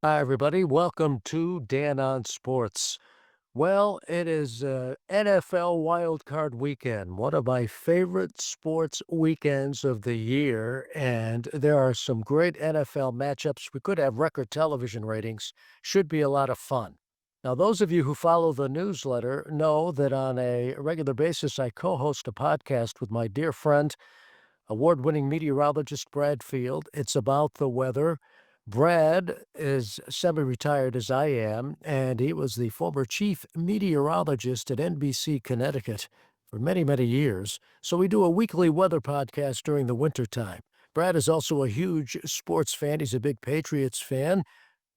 Hi, everybody. Welcome to Dan on Sports. Well, it is NFL Wild Card Weekend, one of my favorite sports weekends of the year, and there are some great NFL matchups. We could have record television ratings. Should be a lot of fun. Now, those of you who follow the newsletter know that on a regular basis, I co-host a podcast with my dear friend, award-winning meteorologist Brad Field. It's about the weather. Brad is semi-retired as I am, and he was the former chief meteorologist at NBC Connecticut for many, many years. So we do a weekly weather podcast during the wintertime. Brad is also a huge sports fan. He's a big Patriots fan.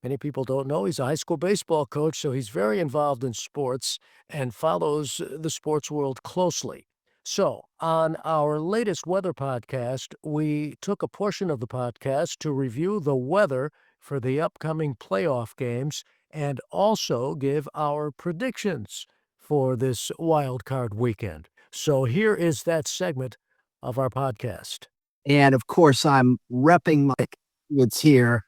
Many people don't know he's a high school baseball coach, so he's very involved in sports and follows the sports world closely. So, on our latest weather podcast, we took a portion of the podcast to review the weather for the upcoming playoff games and also give our predictions for this wild card weekend. So, here is that segment of our podcast. And of course, I'm repping my kids here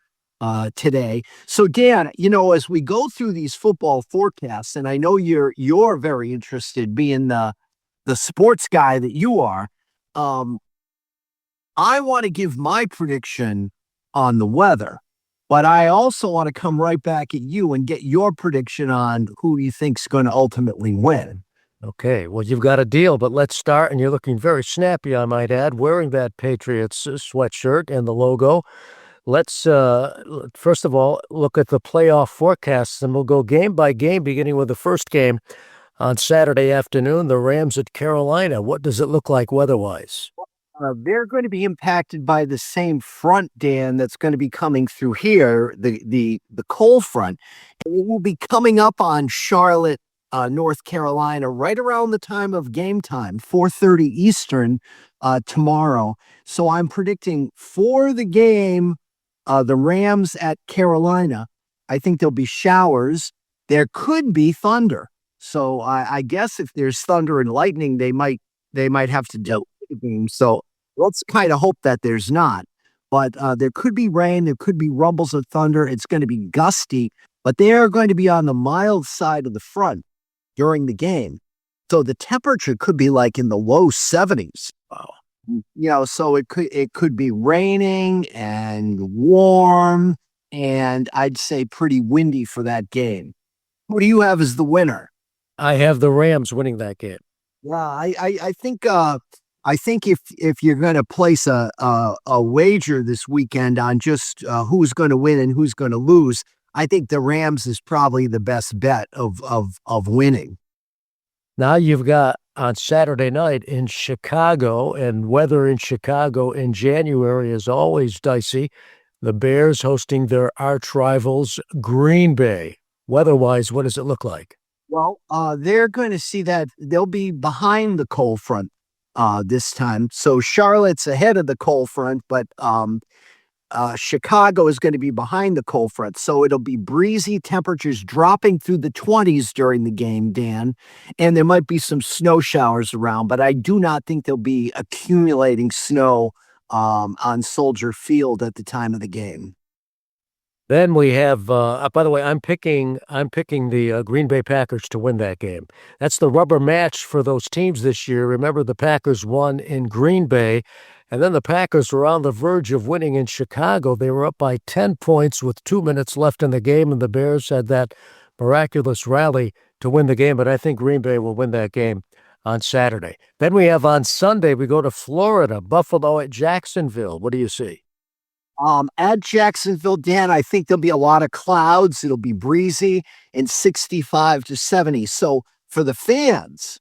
today. So, Dan, as we go through these football forecasts, and I know you're very interested, being the sports guy that you are. I want to give my prediction on the weather, but I also want to come right back at you and get your prediction on who you think's going to ultimately win. Okay, well, you've got a deal, but let's start. And you're looking very snappy, I might add, wearing that Patriots sweatshirt and the logo. Let's, first of all, look at the playoff forecasts, and we'll go game by game, beginning with the first game on Saturday afternoon, the Rams at Carolina. What does it look like weather-wise? They're going to be impacted by the same front, Dan, that's going to be coming through here, the cold front. It will be coming up on Charlotte, North Carolina, right around the time of game time, 4:30 Eastern tomorrow. So I'm predicting for the game, the Rams at Carolina, I think there'll be showers. There could be thunder. So I guess if there's thunder and lightning, they might have to do the game. So let's kind of hope that there's not. But there could be rain. There could be rumbles of thunder. It's going to be gusty, but they are going to be on the mild side of the front during the game. So the temperature could be like in the low 70s. Wow. So it could be raining and warm, and I'd say pretty windy for that game. Who do you have as the winner? I have the Rams winning that game. Yeah, I think if you're going to place a wager this weekend on just who's going to win and who's going to lose, I think the Rams is probably the best bet of winning. Now you've got on Saturday night in Chicago, and weather in Chicago in January is always dicey. The Bears hosting their arch rivals, Green Bay. Weather-wise, what does it look like? Well, they're going to see that they'll be behind the cold front this time. So Charlotte's ahead of the cold front, but Chicago is going to be behind the cold front. So it'll be breezy, temperatures dropping through the 20s during the game, Dan, and there might be some snow showers around, but I do not think there'll be accumulating snow on Soldier Field at the time of the game. Then we have, by the way, I'm picking the Green Bay Packers to win that game. That's the rubber match for those teams this year. Remember, the Packers won in Green Bay, and then the Packers were on the verge of winning in Chicago. They were up by 10 points with 2 minutes left in the game, and the Bears had that miraculous rally to win the game. But I think Green Bay will win that game on Saturday. Then we have on Sunday, we go to Florida, Buffalo at Jacksonville. What do you see? At Jacksonville, Dan, I think there'll be a lot of clouds. It'll be breezy and 65 to 70. So for the fans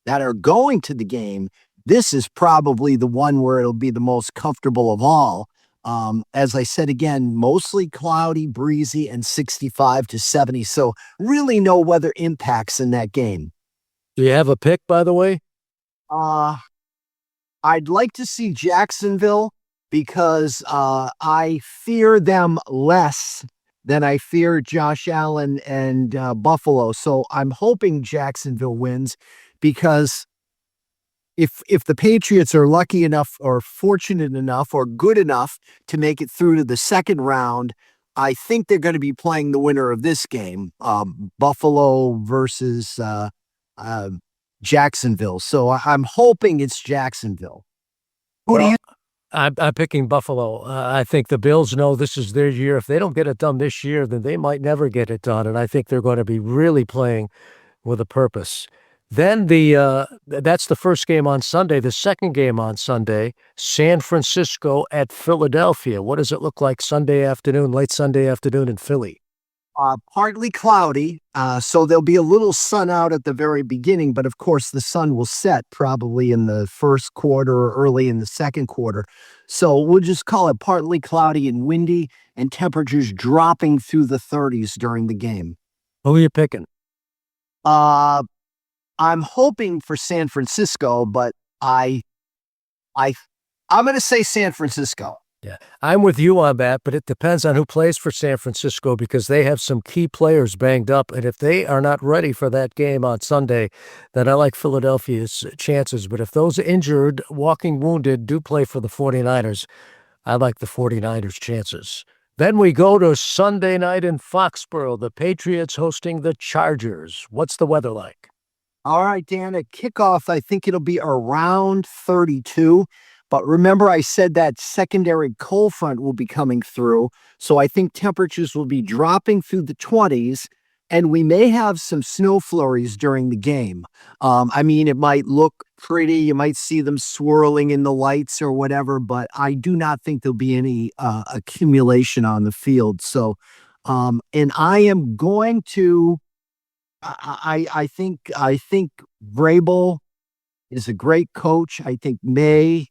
that are going to the game, this is probably the one where it'll be the most comfortable of all. As I said again, mostly cloudy, breezy, and 65 to 70. So really no weather impacts in that game. Do you have a pick, by the way? I'd like to see Jacksonville, because I fear them less than I fear Josh Allen and Buffalo. So I'm hoping Jacksonville wins, because if the Patriots are lucky enough or fortunate enough or good enough to make it through to the second round, I think they're going to be playing the winner of this game, Buffalo versus uh, Jacksonville. So I'm hoping it's Jacksonville. Who do Well, you? I'm picking Buffalo. I think the Bills know this is their year. If they don't get it done this year, then they might never get it done. And I think they're going to be really playing with a purpose. Then that's the first game on Sunday. The second game on Sunday, San Francisco at Philadelphia. What does it look like Sunday afternoon, late Sunday afternoon in Philly? Partly cloudy, so there'll be a little sun out at the very beginning, but of course the sun will set probably in the first quarter or early in the second quarter. So we'll just call it partly cloudy and windy, and temperatures dropping through the 30s during the game. Who are you picking? Uh, I'm hoping for San Francisco, but I, I'm going to say San Francisco. Yeah, I'm with you on that, but it depends on who plays for San Francisco because they have some key players banged up. And if they are not ready for that game on Sunday, then I like Philadelphia's chances. But if those injured, walking wounded, do play for the 49ers, I like the 49ers' chances. Then we go to Sunday night in Foxborough, the Patriots hosting the Chargers. What's the weather like? All right, Dan, at kickoff, I think it'll be around 32. But remember, I said that secondary cold front will be coming through. So I think temperatures will be dropping through the 20s, and we may have some snow flurries during the game. I mean, it might look pretty. You might see them swirling in the lights or whatever, but I do not think there'll be any accumulation on the field. So, and I am going to I think Vrabel is a great coach. I think May,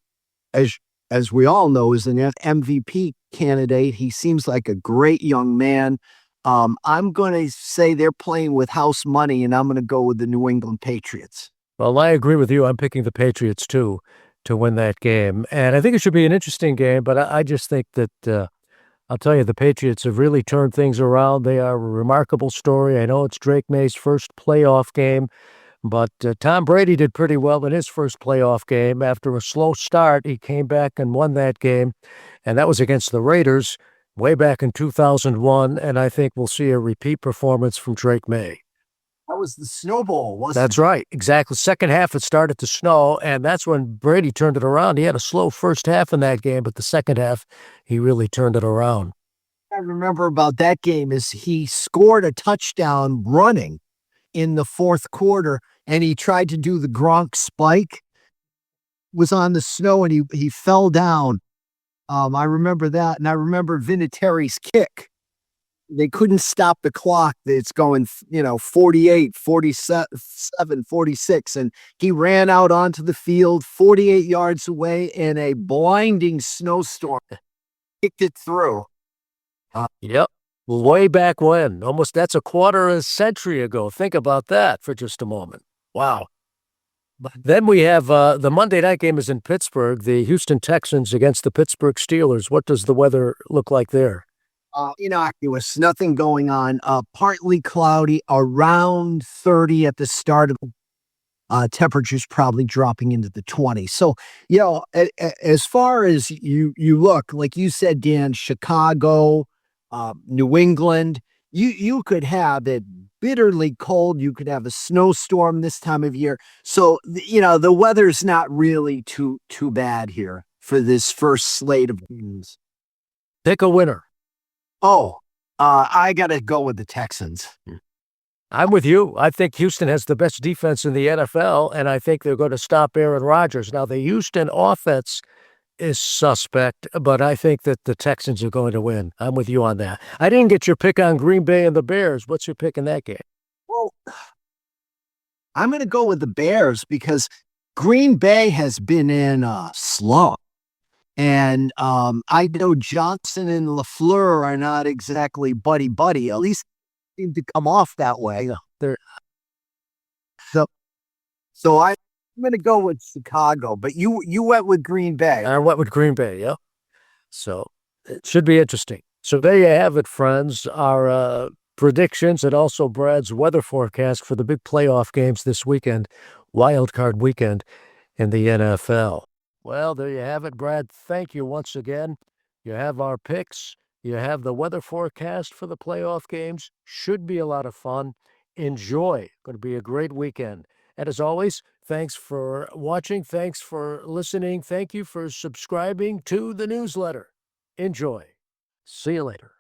as as we all know, is an MVP candidate. He seems like a great young man. I'm going to say they're playing with house money, and I'm going to go with the New England Patriots. Well, I agree with you. I'm picking the Patriots too to win that game. And I think it should be an interesting game, but I just think that I'll tell you, the Patriots have really turned things around. They are a remarkable story. I know it's Drake May's first playoff game, but Tom Brady did pretty well in his first playoff game. After a slow start, he came back and won that game, and that was against the Raiders way back in 2001. And I think we'll see a repeat performance from Drake May. That was the snowball, wasn't That's it? right. Exactly. Second half, it started to snow, and that's when Brady turned it around. He had a slow first half in that game, but the second half, he really turned it around. I remember about that game is he scored a touchdown running in the fourth quarter, and he tried to do the Gronk spike, was on the snow, and he fell down. I remember that, and I remember Vinatieri's kick. They couldn't stop the clock. It's going, 48, 47, 46. And he ran out onto the field 48 yards away in a blinding snowstorm, kicked it through. Yep. Way back when. Almost that's a quarter of a century ago. Think about that for just a moment. Wow. Then we have the Monday night game is in Pittsburgh, the Houston Texans against the Pittsburgh Steelers. What does the weather look like there? Innocuous, nothing going on. Partly cloudy, around 30 at the start of temperatures probably dropping into the 20s. So, as far as you look, like you said, Dan, Chicago, New England, you could have it bitterly cold. You could have a snowstorm this time of year. So, the weather's not really too bad here for this first slate of games. Pick a winner. Oh, I got to go with the Texans. I'm with you. I think Houston has the best defense in the NFL, and I think they're going to stop Aaron Rodgers. Now, the Houston offense is suspect, but I think that the Texans are going to win. I'm with you on that. I didn't get your pick on Green Bay and the Bears. What's your pick in that game? Well, I'm going to go with the Bears because Green Bay has been in a slump. And I know Johnson and LaFleur are not exactly buddy. At least seem to come off that way. They're So, I'm going to go with Chicago, but you went with Green Bay. I went with Green Bay, yeah. So it should be interesting. So there you have it, friends. Our predictions and also Brad's weather forecast for the big playoff games this weekend, wild card weekend in the NFL. Well, there you have it, Brad. Thank you once again. You have our picks. You have the weather forecast for the playoff games. Should be a lot of fun. Enjoy. Going to be a great weekend. And as always, thanks for watching. Thanks for listening. Thank you for subscribing to the newsletter. Enjoy. See you later.